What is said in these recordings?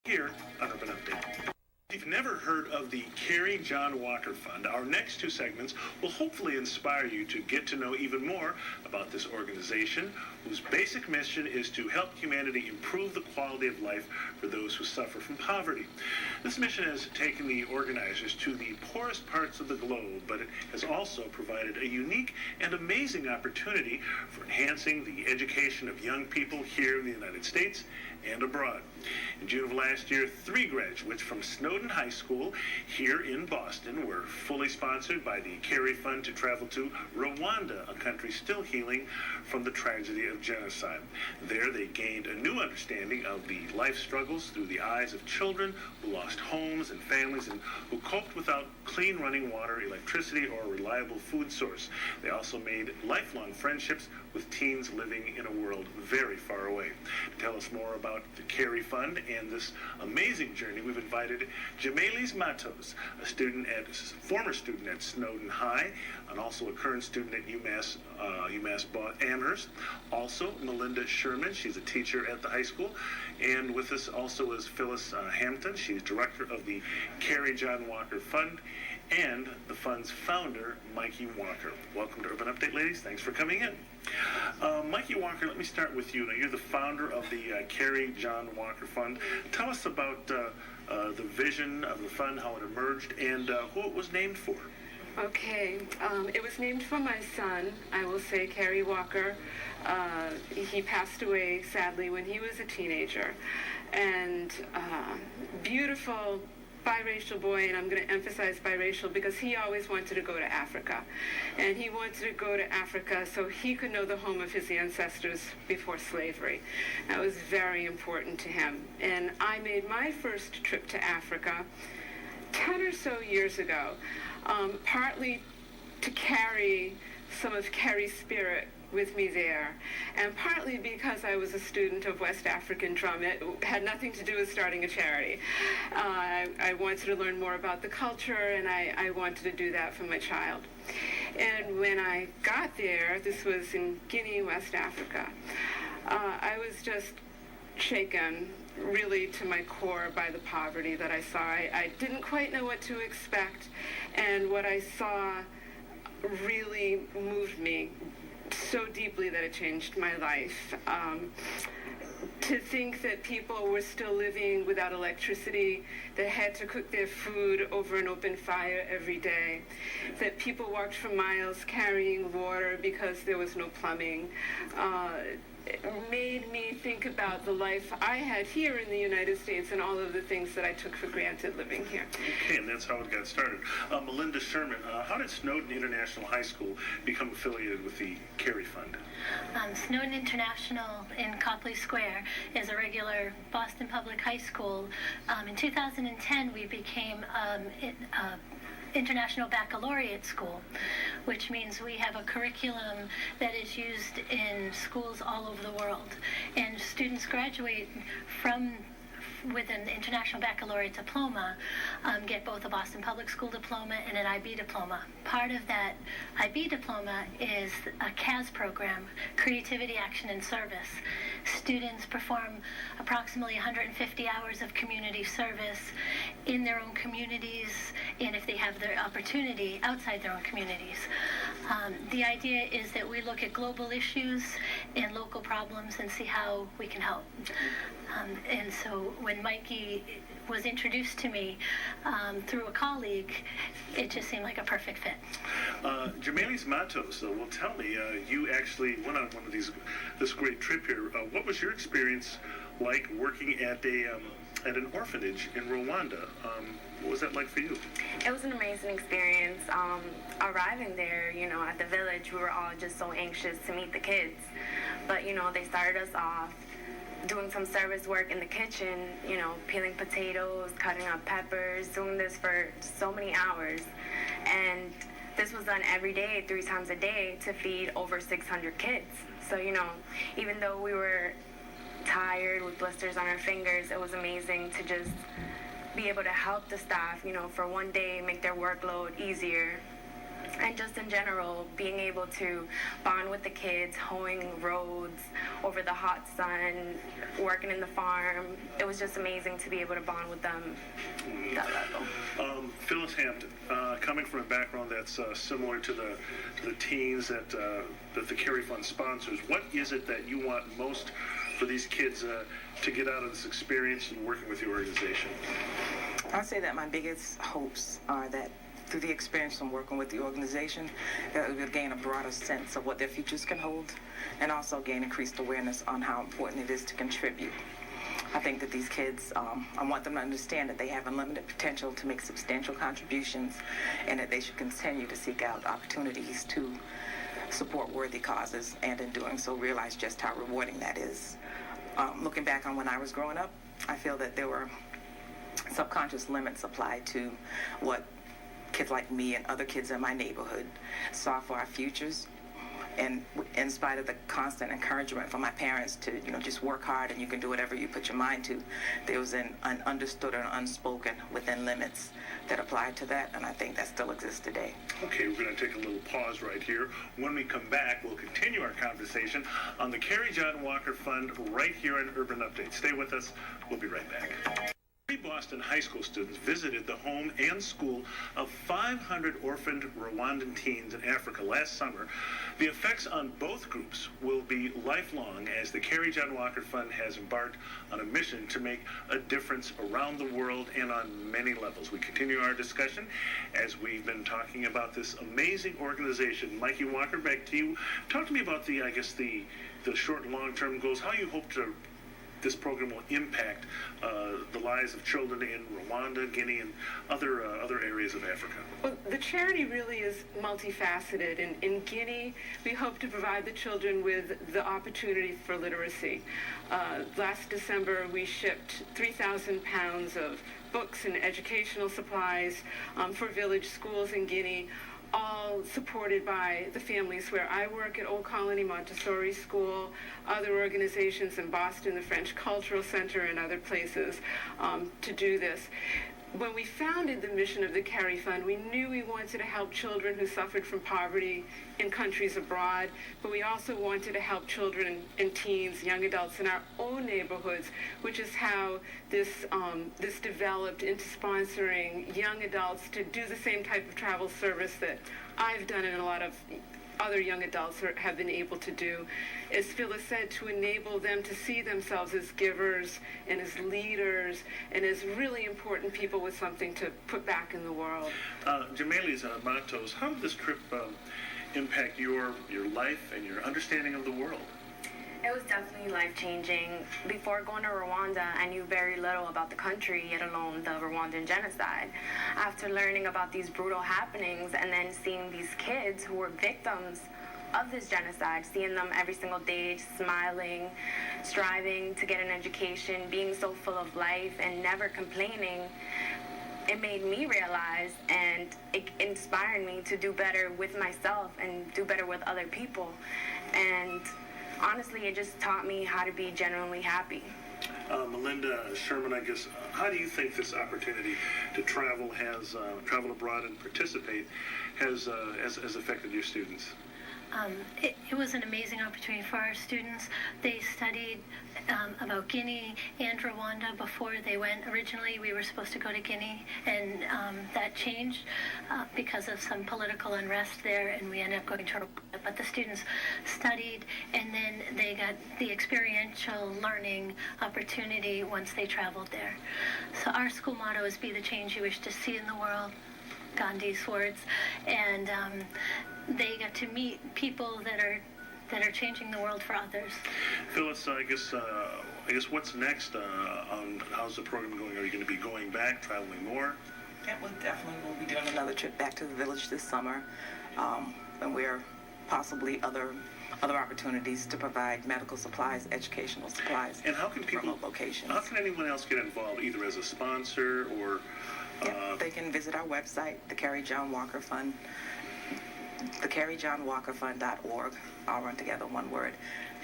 here on Urban Update. If you've never heard of the Kerry Jon Walker Fund, our next two segments will hopefully inspire you to get to know even more about this organization, whose basic mission is to help humanity improve the quality of life for those who suffer from poverty. This mission has taken the organizers to the poorest parts of the globe, but it has also provided a unique and amazing opportunity for enhancing the education of young people here in the United States and abroad. In June of last year, 3 graduates from Snowden High School here in Boston were fully sponsored by the Kerry Fund to travel to Rwanda, a country still healing from the tragedy of genocide. There they gained a new understanding of the life struggles through the eyes of children who lost homes and families and who coped without clean running water, electricity, or a reliable food source. They also made lifelong friendships with teens living in a world very far away. To tell us more about the Kerry Fund and this amazing journey, we've invited Jamelis Matos, former student at Snowden High, and also a current student at UMass Amherst. Also, Melinda Sherman, she's a teacher at the high school. And with us also is Phyllis Hampton. She's director of the Kerry Jon Walker Fund, and the fund's founder, Mikey Walker. Welcome to Urban Update, ladies. Thanks for coming in. Mikey Walker, let me start with you. Now, you're the founder of the Kerry Jon Walker Fund. Tell us about the vision of the fund, how it emerged, and who it was named for. Okay, it was named for my son, I will say, Kerry Walker. He passed away, sadly, when he was a teenager. And beautiful biracial boy, and I'm going to emphasize biracial because he always wanted to go to Africa. And he wanted to go to Africa so he could know the home of his ancestors before slavery. That was very important to him. And I made my first trip to Africa 10 or so years ago, partly to carry some of Kerry's spirit with me there, and partly because I was a student of West African drum. It had nothing to do with starting a charity. I wanted to learn more about the culture, and I wanted to do that for my child. And when I got there, this was in Guinea, West Africa, I was just shaken really to my core by the poverty that I saw. I didn't quite know what to expect, and what I saw really moved me so deeply that it changed my life. To think that people were still living without electricity, that had to cook their food over an open fire every day, that people walked for miles carrying water because there was no plumbing, it made me think about the life I had here in the United States and all of the things that I took for granted living here. Okay, and that's how it got started. Melinda Sherman, how did Snowden International High School become affiliated with the Kerry Fund? Snowden International in Copley Square is a regular Boston public high school. In 2010, we became International Baccalaureate School, which means we have a curriculum that is used in schools all over the world. And students graduate with an International Baccalaureate diploma, get both a Boston Public School diploma and an IB diploma. Part of that IB diploma is a CAS program, Creativity, Action, and Service. Students perform approximately 150 hours of community service in their own communities, and if they have the opportunity, outside their own communities. The idea is that we look at global issues and local problems and see how we can help. And so when Mikey was introduced to me through a colleague, it just seemed like a perfect fit. Jamelis Matos, well, tell me, you actually went on one of this great trip here. What was your experience like working at an orphanage in Rwanda? What was that like for you? It was an amazing experience. Arriving there, at the village, we were all just so anxious to meet the kids. But, they started us off doing some service work in the kitchen, peeling potatoes, cutting up peppers, doing this for so many hours. And this was done every day, 3 times a day, to feed over 600 kids. So, even though we were tired with blisters on our fingers, it was amazing to just be able to help the staff, for one day, make their workload easier. And just in general, being able to bond with the kids, hoeing roads over the hot sun, working in the farm. It was just amazing to be able to bond with them that level. Phyllis Hampton, coming from a background that's similar to the teens that the Kerry Fund sponsors, what is it that you want most for these kids to get out of this experience and working with the organization? I'd say that my biggest hopes are that through the experience from working with the organization, that we'll gain a broader sense of what their futures can hold, and also gain increased awareness on how important it is to contribute. I think that these kids, I want them to understand that they have unlimited potential to make substantial contributions, and that they should continue to seek out opportunities to support worthy causes, and in doing so realize just how rewarding that is. Looking back on when I was growing up, I feel that there were subconscious limits applied to what kids like me and other kids in my neighborhood saw for our futures. And in spite of the constant encouragement from my parents to, just work hard and you can do whatever you put your mind to, there was an understood and unspoken within limits that applied to that, and I think that still exists today. Okay, we're going to take a little pause right here. When we come back, we'll continue our conversation on the Kerry Jon Walker Fund right here on Urban Update. Stay with us. We'll be right back. Boston high school students visited the home and school of 500 orphaned Rwandan teens in Africa last summer. The effects on both groups will be lifelong as the Kerry Jon Walker Fund has embarked on a mission to make a difference around the world and on many levels. We continue our discussion as we've been talking about this amazing organization. Mikey Walker, back to you. Talk to me about the short and long-term goals, how you hope this program will impact the lives of children in Rwanda, Guinea, and other areas of Africa. Well, the charity really is multifaceted. In Guinea, we hope to provide the children with the opportunity for literacy. Last December, we shipped 3,000 pounds of books and educational supplies for village schools in Guinea, all supported by the families where I work at Old Colony Montessori School, other organizations in Boston, the French Cultural Center, and other places to do this. When we founded the mission of the Kerry Fund, we knew we wanted to help children who suffered from poverty in countries abroad, but we also wanted to help children and teens, young adults in our own neighborhoods, which is how this developed into sponsoring young adults to do the same type of travel service that I've done and a lot of other young adults have been able to do. As Phyllis said, to enable them to see themselves as givers and as leaders and as really important people with something to put back in the world. Jameli's Matos, how did this trip impact your life and your understanding of the world? It was definitely life-changing. Before going to Rwanda, I knew very little about the country, yet alone the Rwandan genocide. After learning about these brutal happenings and then seeing these kids who were victims of this genocide, seeing them every single day smiling, striving to get an education, being so full of life and never complaining, it made me realize and it inspired me to do better with myself and do better with other people. And honestly, it just taught me how to be genuinely happy. Melinda Sherman, I guess, how do you think this opportunity to travel abroad and participate has affected your students? It was an amazing opportunity for our students. They studied about Guinea and Rwanda before they went. Originally, we were supposed to go to Guinea, and that changed because of some political unrest there, and we ended up going to Rwanda. But the students studied, and then they got the experiential learning opportunity once they traveled there. So our school motto is "Be the change you wish to see in the world," Gandhi's words, and they got to meet people that are changing the world for others. Phyllis, I guess what's next on how's the program going? Are you going to be going back, traveling more? Yeah, we'll be doing another trip back to the village this summer, and we're possibly other opportunities to provide medical supplies, educational supplies, and how can people, remote locations. How can anyone else get involved, either as a sponsor or? They can visit our website, the Kerry Jon Walker Fund, thekerryjonwalkerfund.org, all run together, one word,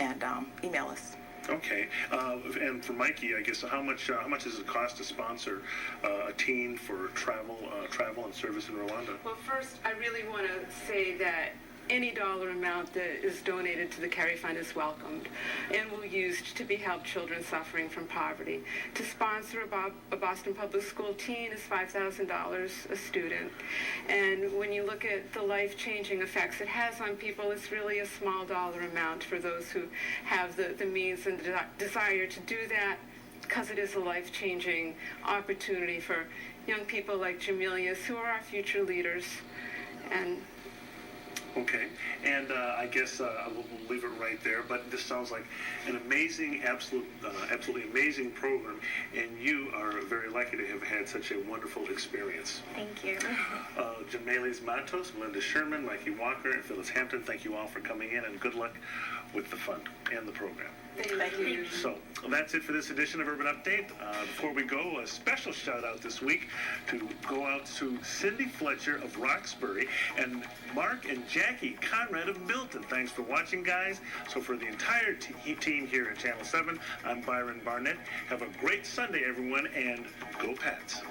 and email us. Okay, and for Mikey, I guess how much does it cost to sponsor a teen for travel and service in Rwanda? Well, first, I really want to say that any dollar amount that is donated to the Kerry Fund is welcomed and will used to help children suffering from poverty. To sponsor a Boston Public School teen is $5,000 a student. And when you look at the life-changing effects it has on people, it's really a small dollar amount for those who have the means and the desire to do that, because it is a life-changing opportunity for young people like Jamilius, who are our future leaders. And okay, and I guess we'll leave it right there. But this sounds like an amazing, absolutely amazing program, and you are very lucky to have had such a wonderful experience. Thank you. Jamelis Matos, Melinda Sherman, Mikey Walker, and Phyllis Hampton, thank you all for coming in, and good luck with the fund and the program. thank you. So that's it for this edition of Urban Update. Before we go, a special shout out this week to go out to Cindy Fletcher of Roxbury and Mark and Jackie Conrad of Milton. Thanks for watching, guys. So for the entire team here at Channel 7, I'm Byron Barnett. Have a great Sunday, everyone, and go Pats.